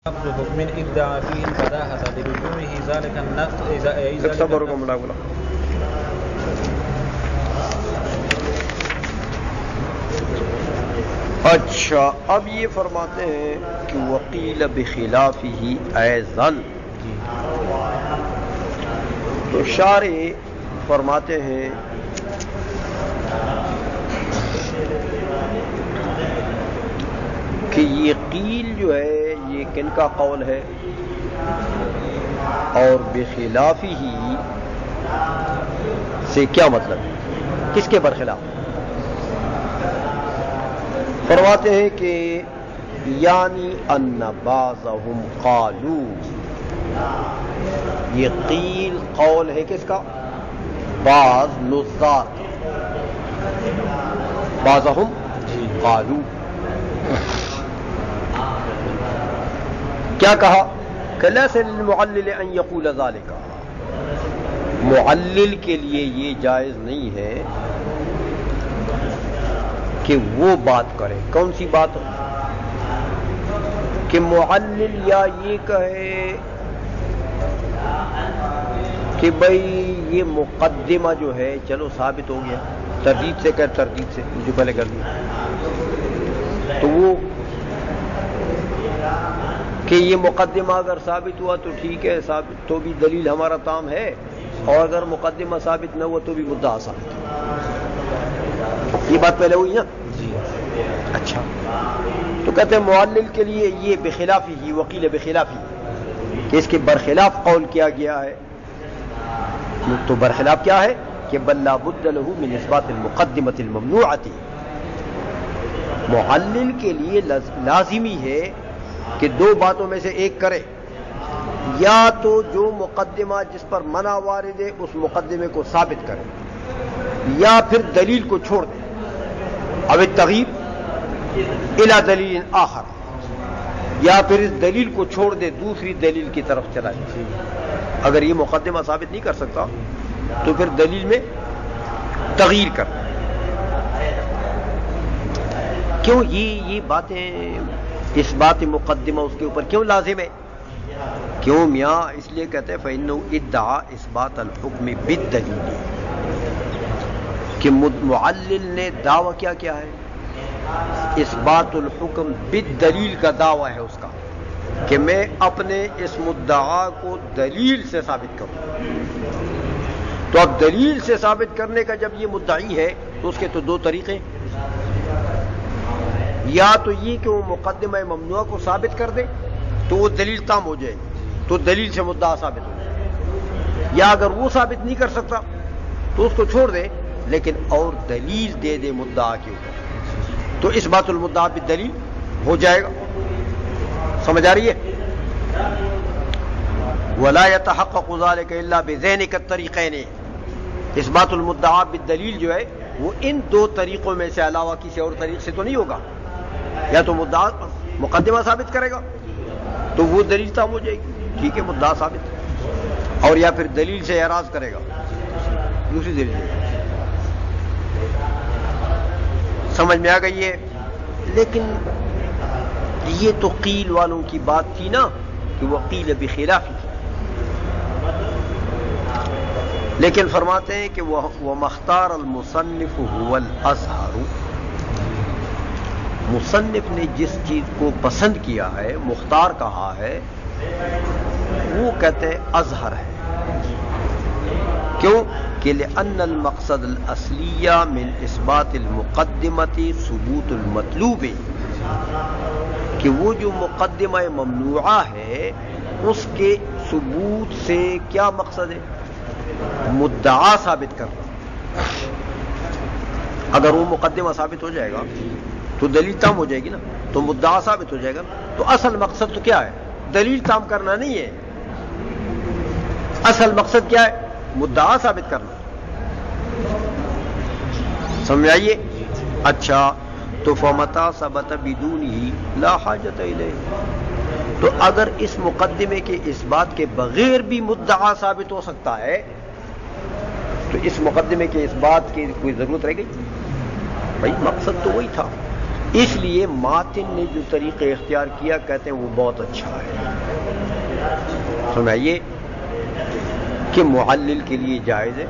نقض حكم ادعى فيه البداهة للزومه ذلك النقض صبركم اللہ بولا. اچھا اب یہ فرماتے ہیں کہ وقیل بخلافہ ایضا، تو شارح فرماتے ہیں کہ یہ قیل جو ہے یہ کن کا قول ہے، اور بخلافہ سے کیا مطلب ہے، کس کے برخلاف؟ فرماتے ہیں کہ یعنی ان بعضهم قالوا، یہ قیل قول ہے کس کا؟ بعض نظار کا. بعضهم قالوا کیا کہا کہ لیس للمعلل ان یقول ذلك، معلل کے لیے یہ جائز نہیں ہے کہ وہ بات کرے. کون سی بات؟ کہ معلل یا یہ کہے کہ بھئی یہ مقدمہ جو ہے چلو ثابت ہو گیا، تردید سے کر، تردید سے جو پہلے کر دیا، تو وہ کہ یہ مقدمہ اگر ثابت ہوا تو ٹھیک ہے، ثابت تو بھی دلیل ہمارا تام ہے، اور اگر مقدمہ ثابت نہ ہوا تو بھی مدعا ثابت ہے. یہ بات پہلے ہوئی نا جی. اچھا تو کہتے ہیں معلل کے لیے یہ بخلاف ہی، وقیل بخلاف ہی، کہ اس کے برخلاف قول کیا گیا ہے. تو برخلاف کیا ہے کہ بل لا بد له من اثبات المقدمۃ الممنوعۃ، معلل کے لیے لازمی ہے کہ دو باتوں میں سے ایک کرے، یا تو جو مقدمہ جس پر منع وارد ہے اس مقدمے کو ثابت کرے، یا پھر دلیل کو چھوڑ دے. اب التغیب الی دلیل آخر، یا پھر اس دلیل کو چھوڑ دے دوسری دلیل کی طرف چلا جائے. اگر یہ مقدمہ ثابت نہیں کر سکتا تو پھر دلیل میں تغییر کر. کیوں یہ باتیں، اس بات مقدمہ اس کے اوپر کیوں لازم ہے؟ کیوں میاں؟ اس لیے کہتے ہیں فَإِنَّهُ ادعى اثبات الحکم بالدلیل، کہ معلل نے دعویٰ کیا ہے؟ اثبات الحکم بالدلیل کا دعویٰ ہے اس کا، کہ میں اپنے اس مدعا کو دلیل سے ثابت کروں. تو اب دلیل سے ثابت کرنے کا جب یہ مدعی ہے تو اس کے تو دو طریقے، یا تو یہ کہ وہ مقدمہ ممنوعہ کو ثابت کر دے تو وہ دلیل تام ہو جائے گی، تو دلیل سے مدعا ثابت ہو جائے، یا اگر وہ ثابت نہیں کر سکتا تو اس کو چھوڑ دے لیکن اور دلیل دے دے مدعا کے اوپر، تو اس بات المدعا بالدلیل ہو جائے گا. سمجھ آ رہی ہے؟ ولا يتحقق ذلك الا بذينك الطريقين، اس بات المدعا بالدلیل جو ہے وہ ان دو طریقوں میں سے علاوہ کسی اور طریق سے تو نہیں ہوگا. یا تو مدعا مقدمہ ثابت کرے گا تو وہ دلیل تام ہو جائے گی، ٹھیک ہے مدعا ثابت، اور یا پھر دلیل سے اعراض کرے گا، دوسری دلیل. سمجھ میں آ گئی ہے؟ لیکن یہ تو قیل والوں کی بات تھی نا کہ وہ قیل بخلاف، لیکن فرماتے ہیں کہ وہ مختار المصنف هو الازہر، مصنف نے جس چیز کو پسند کیا ہے، مختار کہا ہے، وہ کہتے ہیں اظہر ہے. کیوں؟ کہ لأن المقصد الاصلی من اثبات المقدمۃ ثبوت المطلوب، کہ وہ جو مقدمہ ممنوعہ ہے اس کے ثبوت سے کیا مقصد ہے؟ مدعا ثابت کرنا. اگر وہ مقدمہ ثابت ہو جائے گا تو دلیل تام ہو جائے گی نا، تو مدعا ثابت ہو جائے گا. تو اصل مقصد تو کیا ہے؟ دلیل تام کرنا نہیں ہے، اصل مقصد کیا ہے؟ مدعا ثابت کرنا. سمجھ آئیے؟ اچھا تو فمتا ثبت بدونہ لا حاجت الیہ، تو اگر اس مقدمے کے اس بات کے بغیر بھی مدعا ثابت ہو سکتا ہے تو اس مقدمے کے اس بات کی کوئی ضرورت رہ گئی؟ بھائی مقصد تو وہی تھا، اس لیے ماتن نے جو طریقہ اختیار کیا کہتے ہیں وہ بہت اچھا ہے. سمجھائیے کہ معلل کے لیے جائز ہے.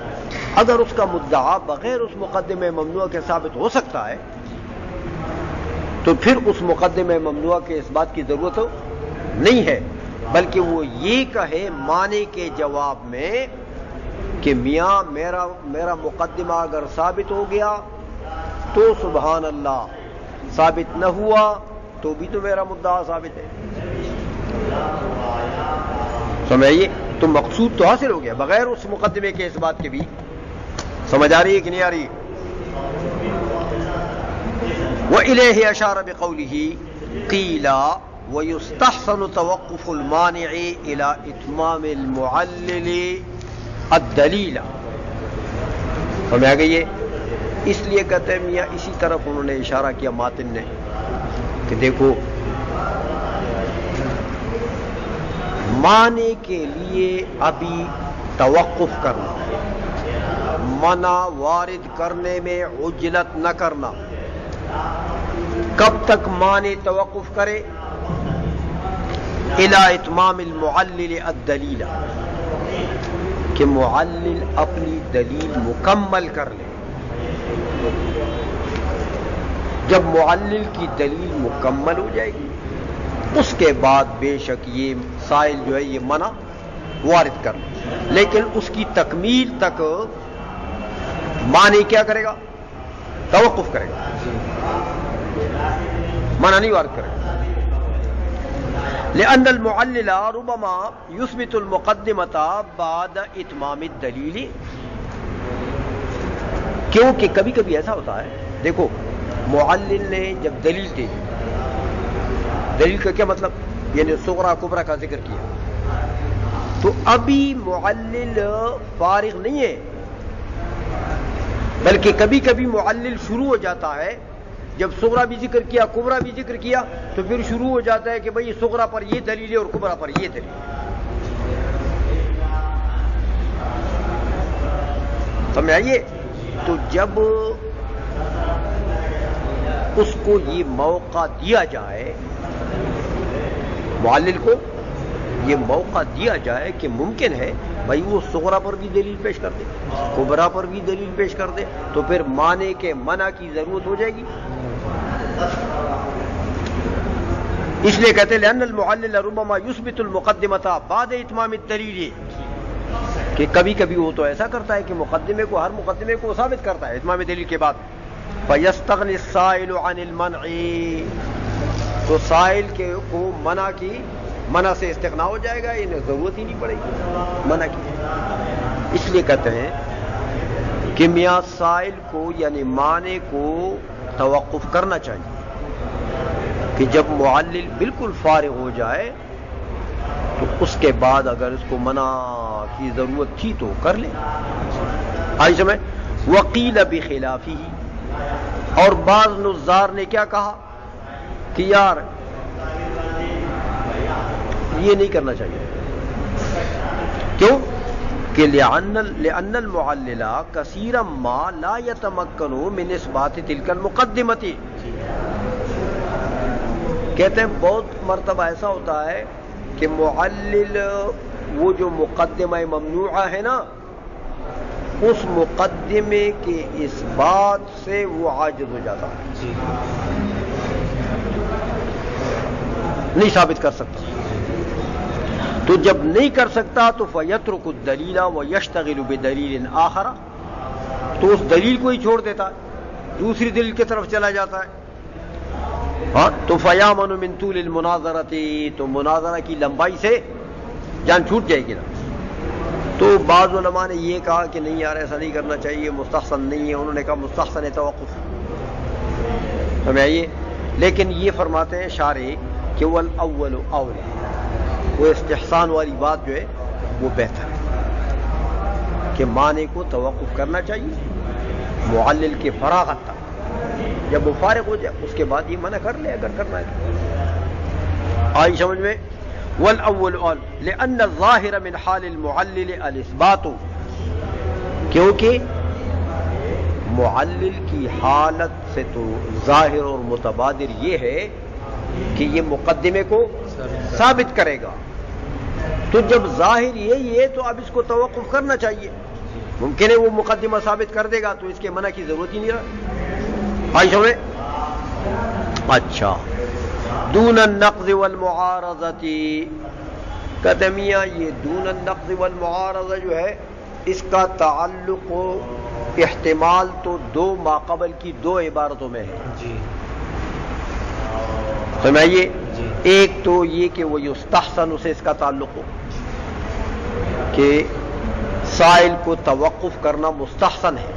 اگر اس کا مدعا بغیر اس مقدمہ ممنوع کے ثابت ہو سکتا ہے تو پھر اس مقدمہ ممنوع کے اس بات کی ضرورت نہیں ہے، بلکہ وہ یہ کہے معنی کے جواب میں کہ میاں میرا مقدمہ اگر ثابت ہو گیا تو سبحان اللہ، ثابت نہ ہوا تو بھی تو میرا مدعا ثابت ہے. سمجھائیے تو مقصود تو حاصل ہو گیا بغیر اس مقدمے کے اس بات کے بھی. سمجھ آ رہی ہے کہ نہیں آ رہی؟ وَإِلَيْهِ أَشَارَ بِقَوْلِهِ قِيلَ وَيُسْتَحْسَنُ تَوَقُّفُ الْمَانِعِ إِلَى إِتْمَامِ الْمُعَلِّلِ الدَّلِيلَ. سمجھ آ گئی ہے؟ اس لیے کہتے ہیں میاں اسی طرف انہوں نے اشارہ کیا ماتن نے کہ دیکھو معنی کے لیے ابھی توقف کرنا، منع وارد کرنے میں عجلت نہ کرنا. کب تک معنی توقف کرے؟ الی اتمام المعلل الدلیل، کہ معلل اپنی دلیل مکمل کر لے. جب معلل کی دلیل مکمل ہو جائے گی اس کے بعد بے شک یہ سائل جو ہے یہ منع وارد کر لے، لیکن اس کی تکمیل تک معنی کیا کرے گا؟ توقف کرے گا، منع نہیں وارد کرے گا. لأن المعلل ربما يثبت المقدمة بعد اتمام الدلیل، کیونکہ کبھی کبھی ایسا ہوتا ہے. دیکھو معلل نے جب دلیل دی، دلیل کا کیا مطلب؟ یعنی صغرا کبرا کا ذکر کیا، تو ابھی معلل فارغ نہیں ہے، بلکہ کبھی کبھی معلل شروع ہو جاتا ہے. جب صغرا بھی ذکر کیا کبرا بھی ذکر کیا تو پھر شروع ہو جاتا ہے کہ بھئی صغرا پر یہ دلیل ہے اور کبرا پر یہ دلیل ہے. سمجھ آئیے؟ تو جب اس کو یہ موقع دیا جائے، معلل کو یہ موقع دیا جائے کہ ممکن ہے بھائی وہ صغرا پر بھی دلیل پیش کر دے، کبرا پر بھی دلیل پیش کر دے، تو پھر معنی کے منع کی ضرورت ہو جائے گی. اس لیے کہتے ہیں لأن المعلل ربما يثبت المقدمة بعد اتمام الدلیل، کہ کبھی کبھی وہ تو ایسا کرتا ہے کہ مقدمے کو، ہر مقدمے کو ثابت کرتا ہے اتمام دلیل کے بعد. فَيَسْتَغْنِي السَّائِلُ عَنِ الْمَنْعِ، تو سائل کو منع سے استغنا ہو جائے گا، انہیں ضرورت ہی نہیں پڑے گی منع کی. اس لیے کہتے ہیں کہ میاں سائل کو یعنی معنی کو توقف کرنا چاہیے کہ جب معلل بالکل فارغ ہو جائے تو اس کے بعد اگر اس کو منع کی ضرورت تھی تو کر لیں. آئی سمجھ؟ وقیل بخلافہ، اور بعض نظار نے کیا کہا کہ یار یہ نہیں کرنا چاہیے. کیوں؟ کہ لأن المعلل كثيرا ما لا يتمكن من اثبات تلك المقدمة، کہتے ہیں بہت مرتبہ ایسا ہوتا ہے کہ معلل وہ جو مقدمہ ممنوعہ ہے نا، اس مقدمے کے اس بات سے وہ عاجز ہو جاتا ہے، نہیں ثابت کر سکتا. تو جب نہیں کر سکتا تو فَيَتْرُكُ الدَّلِيلَ وَيَشْتَغِلُ بِدَلِيلٍ آخَرَ، تو اس دلیل کو ہی چھوڑ دیتا ہے، دوسری دلیل کی طرف چلا جاتا ہے. ہاں تو فَيَامَنُ مِن طُولِ الْمُنَاظَرَةِ، تو مناظرہ کی لمبائی سے جان چھوٹ جائے گی نا. تو بعض علماء نے یہ کہا کہ نہیں یار ایسا نہیں کرنا چاہیے، مستحسن نہیں ہے. انہوں نے کہا مستحسن توقف. سمجھ آئیے؟ لیکن یہ فرماتے ہیں شارح کہ وَالْأَوَّلُ أَوْلَىٰ، وہ استحسان والی بات جو ہے وہ بہتر ہے کہ معنی کو توقف کرنا چاہیے معلل کے فراغت تک. جب وہ فارغ ہو جائے اس کے بعد یہ منع کر لے اگر کرنا ہے. آئی سمجھ میں؟ والأول لأن الظاہر من حال المعلل الإثبات، کیونکہ معلل کی حالت سے تو ظاہر اور متبادر یہ ہے کہ یہ مقدمے کو ثابت کرے گا. تو جب ظاہر یہی ہے تو اب اس کو توقف کرنا چاہیے. ممکن ہے وہ مقدمہ ثابت کر دے گا تو اس کے منع کی ضرورت ہی نہیں رہا. آئی سمجھ؟ اچھا. دون النقض والمعارضتی، کہتے میاں یہ دون النقض والمعارضہ جو ہے اس کا تعلق و احتمال تو دو ماقبل کی دو عبارتوں میں ہے. جی سمجھئے؟ جی. ایک تو یہ کہ وہ یستحسن سے اس کا تعلق ہو کہ سائل کو توقف کرنا مستحسن ہے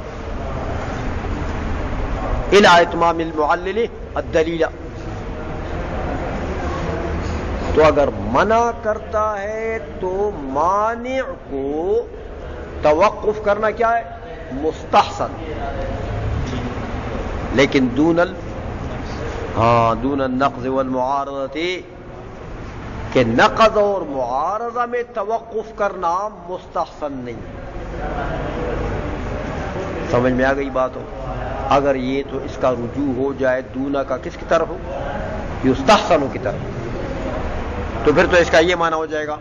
الی اتمام المعلل الدلیل. تو اگر منع کرتا ہے تو مانع کو توقف کرنا کیا ہے؟ مستحسن. لیکن دون النقض والمعارضہ کہ نقض اور معارضہ میں توقف کرنا مستحسن نہیں. سمجھ میں آ گئی بات ہو؟ اگر یہ تو اس کا رجوع ہو جائے دونا کا کس کی طرف ہو؟ یستحسن کی طرف، تو پھر تو اس کا یہ معنی ہو جائے گا.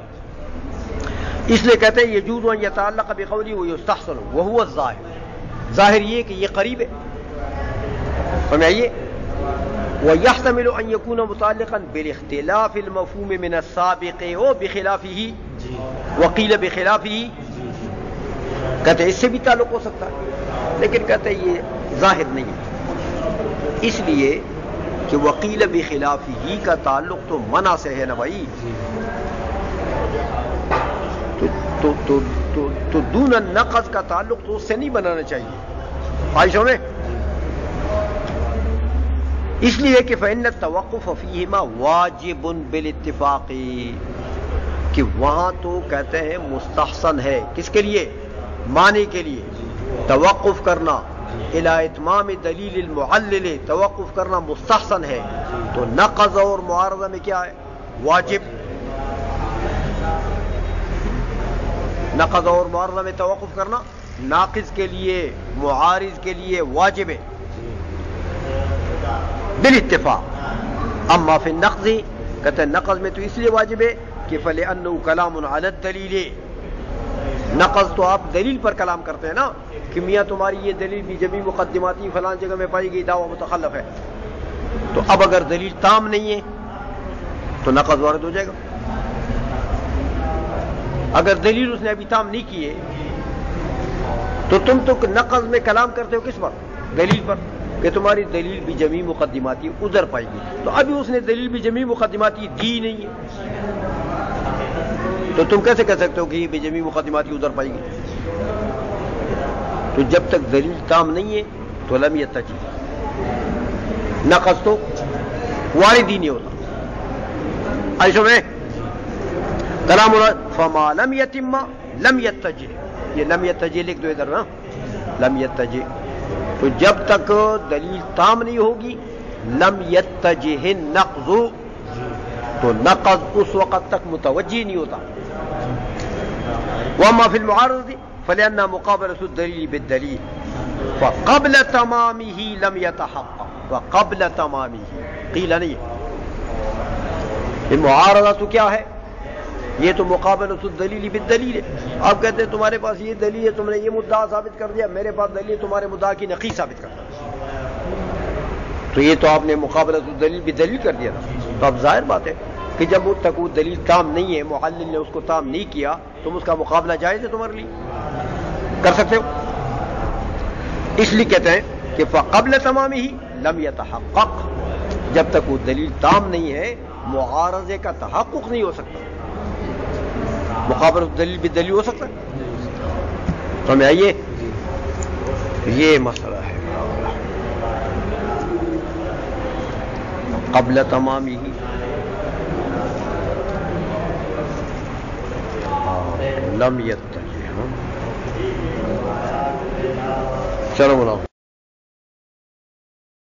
اس لیے کہتے ہیں یجوز ان یتعلق بقولی ویستحسن وہو الظاہر. ظاہر یہ کہ یہ قریب ہے. سمجھئے؟ ويحتمل ان يكون متعلقا بالاختلاف المفهوم من السابق او بخلافه وقيل بخلافه. کہتے ہیں اس سے بھی تعلق ہو سکتا ہے، لیکن کہتے ہیں یہ ظاہر نہیں ہے، اس لیے کہ وقیل بخلافه کا تعلق تو منع سے ہے نا بھائی. تو دون النقض کا تعلق تو اس سے نہیں بنانا چاہیے. عائشہ میں اس لیے کہ فإن التوقف فیہما واجب بالاتفاق، کہ وہاں تو کہتے ہیں مستحسن ہے. کس کے لیے؟ معنی کے لیے. توقف کرنا الی اتمام دلیل المعلل، توقف کرنا مستحسن ہے. تو نقض اور معارضہ میں کیا ہے؟ واجب. نقض اور معارضہ میں توقف کرنا ناقض کے لیے معارض کے لیے واجب ہے بالاتفاق. اما فی النقض، کہتے ہیں نقض میں تو اس لیے واجب ہے کہ فلأنه کلام علی الدلیل. نقض تو آپ دلیل پر کلام کرتے ہیں نا کہ میاں تمہاری یہ دلیل بھی جمی مقدماتی فلان جگہ میں پائی گئی، دعویٰ متخلف ہے. تو اب اگر دلیل تام نہیں ہے تو نقض وارد ہو جائے گا. اگر دلیل اس نے ابھی تام نہیں کی ہے تو تم تو نقض میں کلام کرتے ہو کس پر؟ دلیل پر، کہ تمہاری دلیل بھی جمی مقدماتی ادھر پائے گی. تو ابھی اس نے دلیل بھی جمی مقدماتی دی نہیں ہے، تو تم کیسے کہہ سکتے ہو کہ یہ بھی جمی مقدماتی ادھر پائے گی؟ تو جب تک دلیل تام نہیں ہے تو لم یتجی، نقض تو وارد ہی نہیں ہوتا. ایسا میں کلام فما لم یتم لم یتجی، یہ لم یتجی لکھ دو ادھر نا، لم یتجی. تو جب تک دلیل تام نہیں ہوگی لم یتجہ النقض، تو نقض اس وقت تک متوجہ نہیں ہوتا. واما فی المعارضہ فلأن مقابلۃ الدلیل بالدلیل فقبل تمامہ لم یتحقق، وقبل تمامہ قیل نہیں. معارضہ تو کیا ہے؟ یہ تو مقابلۃ الدلیل بالدلیل ہے. آپ کہتے ہیں تمہارے پاس یہ دلیل ہے، تم نے یہ مدعا ثابت کر دیا، میرے پاس دلیل تمہارے مدعا کی نقیض ثابت کرتا، تو یہ تو آپ نے مقابلۃ الدلیل بالدلیل کر دیا تھا. تو اب ظاہر بات ہے کہ جب تک وہ دلیل تام نہیں ہے، معلل نے اس کو تام نہیں کیا، تم اس کا مقابلہ جائز ہے تمہارے لیے، کر سکتے ہو. اس لیے کہتے ہیں کہ فقبل تمامہ لم یتحقق، جب تک وہ دلیل تام نہیں ہے معارضے کا تحقق نہیں ہو سکتا. مقابلۃ الدلیل بالدلیل ہو سکتا ہے. سمجھ آئیے؟ یہ مسئلہ ہے. قبل تمام ہی لم یتجہ. چلو بناؤ.